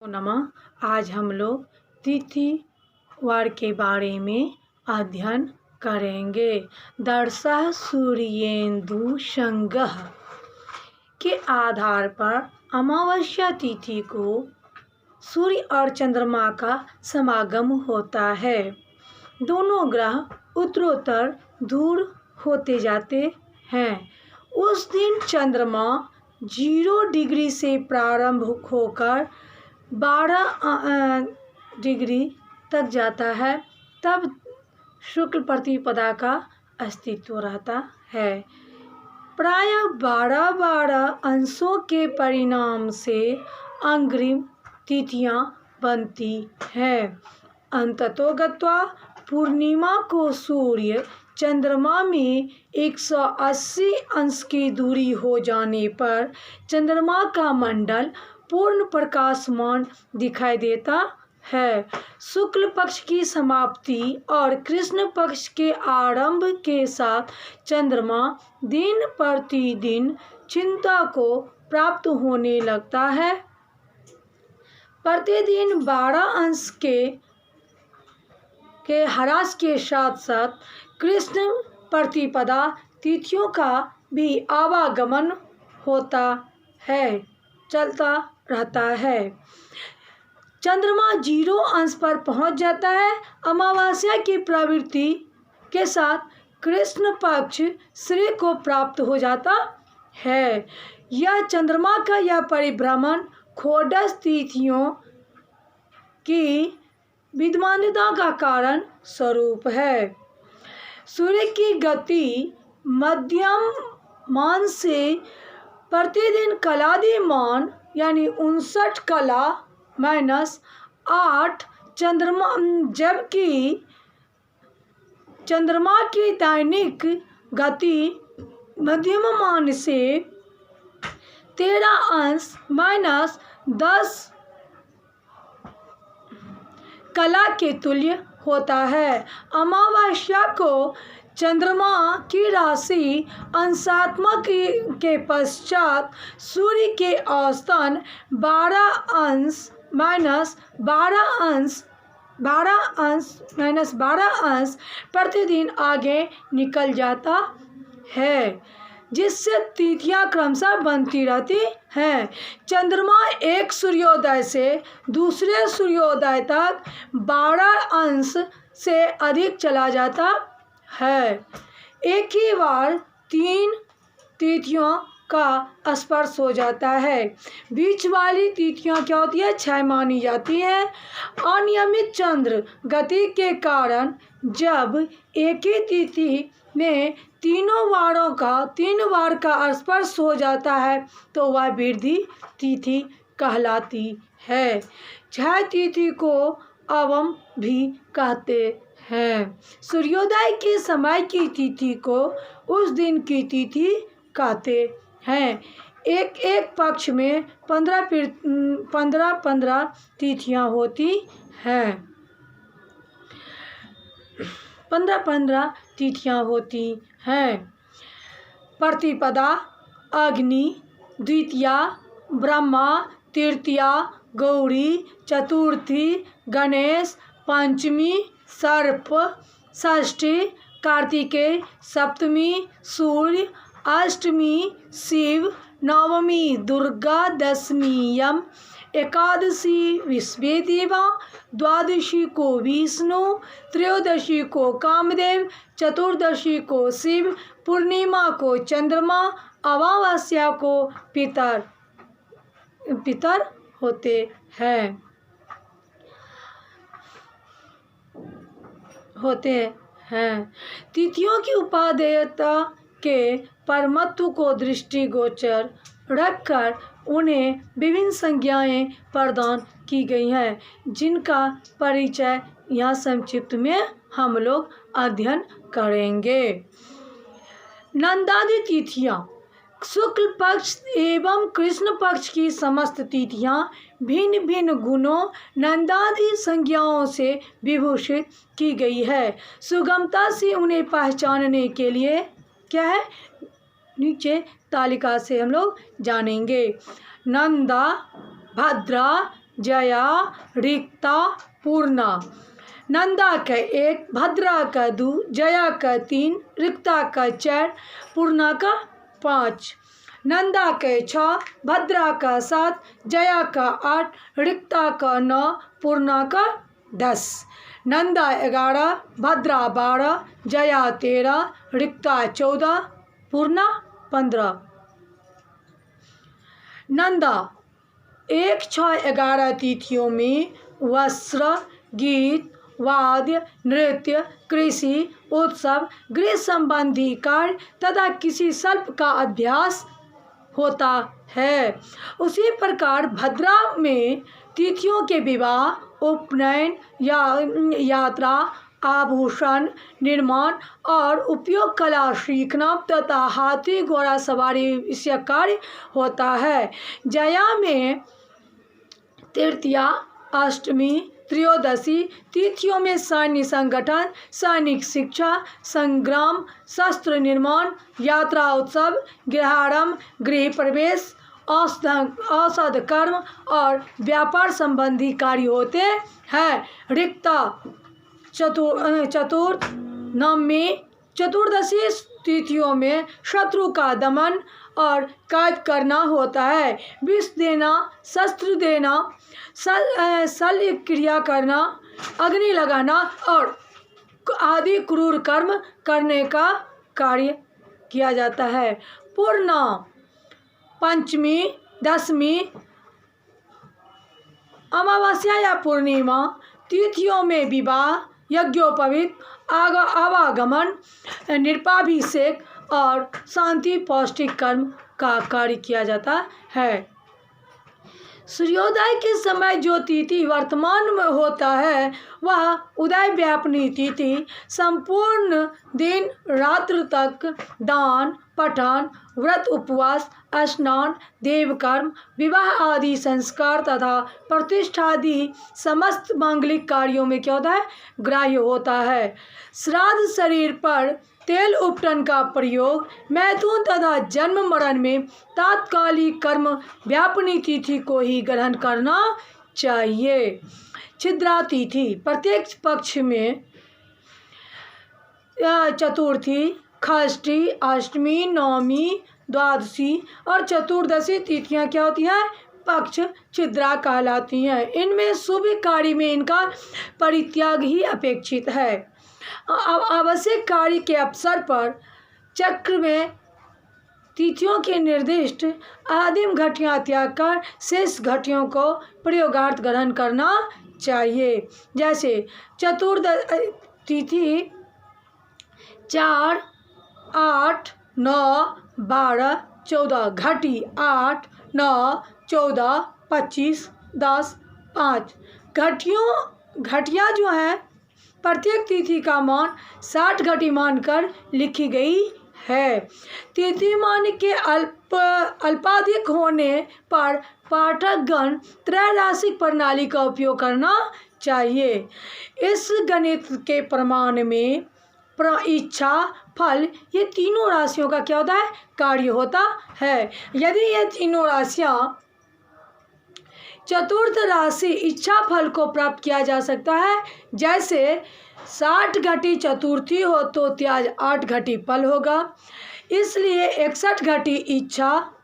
नमः। आज हम लोग तिथिवार के बारे में अध्ययन करेंगे। दर्शः सूर्येन्दु संगः के आधार पर अमावस्या तिथि को सूर्य और चंद्रमा का समागम होता है। दोनों ग्रह उत्तरोत्तर दूर होते जाते हैं। उस दिन चंद्रमा 0 डिग्री से प्रारंभ होकर 12 डिग्री तक जाता है, तब शुक्ल प्रतिपदा का अस्तित्व रहता है। प्रायः 12 अंशों के परिणाम से अग्रिम तिथियां बनती हैं। अंततोगत्वा पूर्णिमा को सूर्य चंद्रमा में 180 अंश की दूरी हो जाने पर चंद्रमा का मंडल पूर्ण प्रकाशमान दिखाई देता है। शुक्ल पक्ष की समाप्ति और कृष्ण पक्ष के आरंभ के साथ चंद्रमा दिन प्रतिदिन चिंता को प्राप्त होने लगता है। प्रतिदिन 12 अंश के ह्रास के साथ साथ कृष्ण प्रतिपदा तिथियों का भी आवागमन होता है, चलता रहता है। चंद्रमा 0 अंश पर पहुंच जाता है। अमावस्या की प्रवृत्ति के साथ कृष्ण पक्ष श्री को प्राप्त हो जाता है। यह चंद्रमा का यह परिभ्रमण षोडश तिथियों की विद्यमानता का कारण स्वरूप है। सूर्य की गति मध्यम मान से प्रतिदिन कलादिमान यानी 59 कला -8 चंद्रमा, जबकि चंद्रमा की दैनिक गति मध्यम मान से 13 अंश -10 कला के तुल्य होता है। अमावस्या को चंद्रमा की राशि अंशात्मक के पश्चात सूर्य के औसतन 12 अंश प्रतिदिन आगे निकल जाता है, जिससे तिथियां क्रमशः बनती रहती हैं। चंद्रमा एक सूर्योदय से दूसरे सूर्योदय तक 12 अंश से अधिक चला जाता है। एक ही बार 3 तिथियों का स्पर्श हो जाता है। बीच वाली तिथियां क्या होती है? क्षय मानी जाती है। अनियमित चंद्र गति के कारण जब एक ही तिथि में 3 बार का स्पर्श हो जाता है तो वह वृद्धि तिथि कहलाती है। क्षय तिथि को अवम भी कहते हैं। सूर्योदय के समय की तिथि को उस दिन की तिथि कहते हैं। एक पक्ष में 15 तिथियां होती हैं। 15 तिथियां होती हैं। प्रतिपदा, अग्नि, द्वितीया, ब्रह्मा, तृतीया, गौरी, चतुर्थी, गणेश, पंचमी, सर्प, षष्ठी, कार्तिकेय, सप्तमी सूर्य, अष्टमी शिव, नवमी दुर्गा, दशमी यम, एकादशी विश्वदेवा, द्वादशी को विष्णु, त्रयोदशी को कामदेव, चतुर्दशी को शिव, पूर्णिमा को चंद्रमा, अमावस्या को पितर होते हैं। तिथियों की उपादेयता के परमत्व को दृष्टिगोचर रखकर उन्हें विभिन्न संज्ञाएं प्रदान की गई हैं, जिनका परिचय यहाँ संक्षिप्त में हम लोग अध्ययन करेंगे। नंदादि तिथियां शुक्ल पक्ष एवं कृष्ण पक्ष की समस्त तिथियां भिन्न भिन्न गुणों नंदादि संज्ञाओं से विभूषित की गई है। सुगमता से उन्हें पहचानने के लिए क्या है, नीचे तालिका से हम लोग जानेंगे। नंदा, भद्रा, जया रिक्ता पूर्णा। नंदा का 1, भद्रा का 2, जया का 3, रिक्ता का 4, पूर्णा का 5। नंदा के 6, भद्रा का 7, जया का 8, रिक्ता का 9, पूर्णा का 10। नंदा 11, भद्रा 12, जया 13, रिक्ता 14, पूर्णा 15। नंदा 1, 6, 11 तिथियों में वस्त्र, गीत, वाद्य, नृत्य, कृषि, उत्सव, गृह संबंधी कार्य तथा किसी शिल्प का अभ्यास होता है। उसी प्रकार भद्रा में तिथियों के विवाह, उपनयन, यात्रा, आभूषण निर्माण और उपयोग कला सीखना तथा हाथी घोड़ा सवारी इसका कार्य होता है। जया में तृतीया, अष्टमी, त्रयोदशी तिथियों में सैन्य संगठन, सैनिक शिक्षा, संग्राम, शस्त्र निर्माण, यात्रा उत्सव, गृहारंभ, गृह प्रवेश, औषध कर्म और व्यापार संबंधी कार्य होते हैं। रिक्ता चतुर्थ, नवमी, चतुर्दशी तिथियों में शत्रु का दमन और कैद करना होता है। विष देना, शस्त्र देना, शल्य क्रिया करना, अग्नि लगाना और आदि क्रूर कर्म करने का कार्य किया जाता है। पूर्णा पंचमी, दशमी, अमावस्या या पूर्णिमा तिथियों में विवाह, यज्ञोपवीत, आवागमन, नृपाभिषेक और शांति पौष्टिक कर्म का कार्य किया जाता है। सूर्योदय के समय जो तिथि वर्तमान में होता है वह उदय व्यापनी तिथि। संपूर्ण दिन रात्र तक दान, पठन, व्रत, उपवास, स्नान, देवकर्म, विवाह आदि संस्कार तथा प्रतिष्ठा आदि समस्त मांगलिक कार्यों में क्या होता है, ग्राह्य होता है। श्राद्ध शरीर पर तेल उपटन का प्रयोग मैथुन तथा जन्म मरण में तात्कालिक कर्म व्यापनी तिथि को ही ग्रहण करना चाहिए। छिद्रा तिथि प्रत्येक पक्ष में चतुर्थी, षष्ठी, अष्टमी, नवमी, द्वादशी और चतुर्दशी तिथियां क्या होती हैं, पक्ष छिद्रा कहलाती हैं। इनमें शुभ कार्य में इनका परित्याग ही अपेक्षित है। आवश्यक कार्य के अवसर पर चक्र में तिथियों के निर्दिष्ट आदिम घटियां त्याग कर शेष घटियों को प्रयोगार्थ ग्रहण करना चाहिए। जैसे चतुर्दशी तिथि 4, 8, 9, 12, 14, घटी 8, 9, 14, 25, 10, 5। घटिया जो है प्रत्येक तिथि का मान 60 घटी मानकर लिखी गई है। तिथि मान के अल्पाधिक होने पर पाठकगण त्रैराशिक प्रणाली का उपयोग करना चाहिए। इस गणित के प्रमाण में इच्छा, फल ये तीनों राशियों का क्या होता है, कार्य होता है। यदि ये तीनों राशियां चतुर्थ राशि इच्छा फल को प्राप्त किया जा सकता है। जैसे 60 घटी चतुर्थी हो तो त्याज 8 घटी फल होगा, इसलिए 61 घटी इच्छा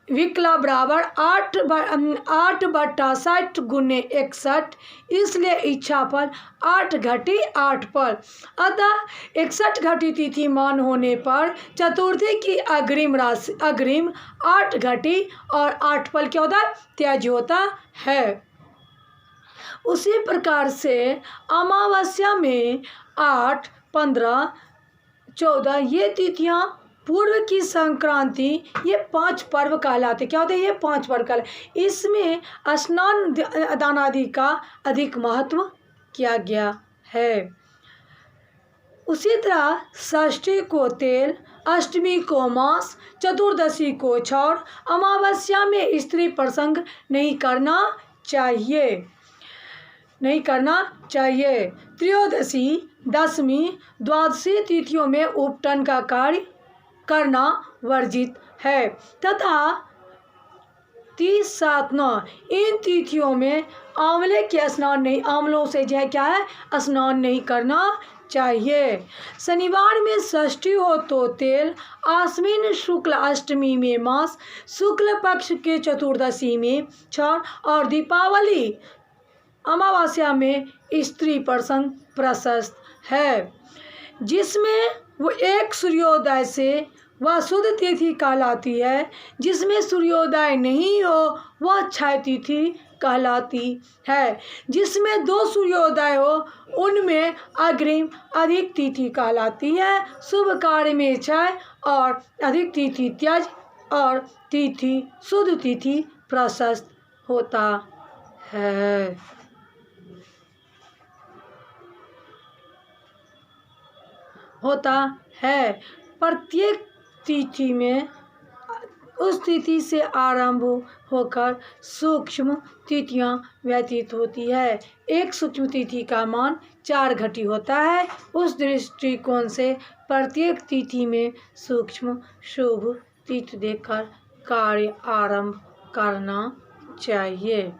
विकला बराबर 8/60 गुने 61, इसलिए इच्छा फल 8 घटी 8 फल। अतः 61 घटी तिथि मान होने पर चतुर्थी की अग्रिम 8 घटी और 8 फल क्या होता है, त्याज्य होता है। उसी प्रकार से अमावस्या में 8, 15, 14 ये तिथियां पूर्व की संक्रांति ये 5 पर्व कहलाते, क्या होते हैं, ये 5 पर्व कहलाते। इसमें स्नान दान आदि का अधिक महत्व किया गया है। उसी तरह षष्ठी को तेल, अष्टमी को मांस, चतुर्दशी को छौर, अमावस्या में स्त्री प्रसंग नहीं करना चाहिए। त्रयोदशी, दशमी, द्वादशी तिथियों में उपटन का कार्य करना वर्जित है तथा 30, 7, 9 इन तिथियों में आंवलों से जो है क्या है स्नान नहीं करना चाहिए। शनिवार में षष्ठी हो तो तेल, आश्विन शुक्ल अष्टमी में मांस, शुक्ल पक्ष के चतुर्दशी में छठ और दीपावली अमावस्या में स्त्री प्रसंग प्रशस्त है, जिसमें वो एक सूर्योदय से वह शुद्ध तिथि कहलाती है। जिसमें सूर्योदय नहीं हो वह क्षय तिथि कहलाती है। जिसमें 2 सूर्योदय हो उनमें अग्रिम अधिक तिथि कहलाती है। शुभ कार्य में क्षय और अधिक तिथि त्यज और तिथि शुद्ध तिथि प्रशस्त होता है। प्रत्येक तिथि में उस तिथि से आरंभ होकर सूक्ष्म तिथियां व्यतीत होती है। एक सूक्ष्म तिथि का मान 4 घटी होता है। उस दृष्टिकोण से प्रत्येक तिथि में सूक्ष्म शुभ तिथि देखकर कार्य आरंभ करना चाहिए।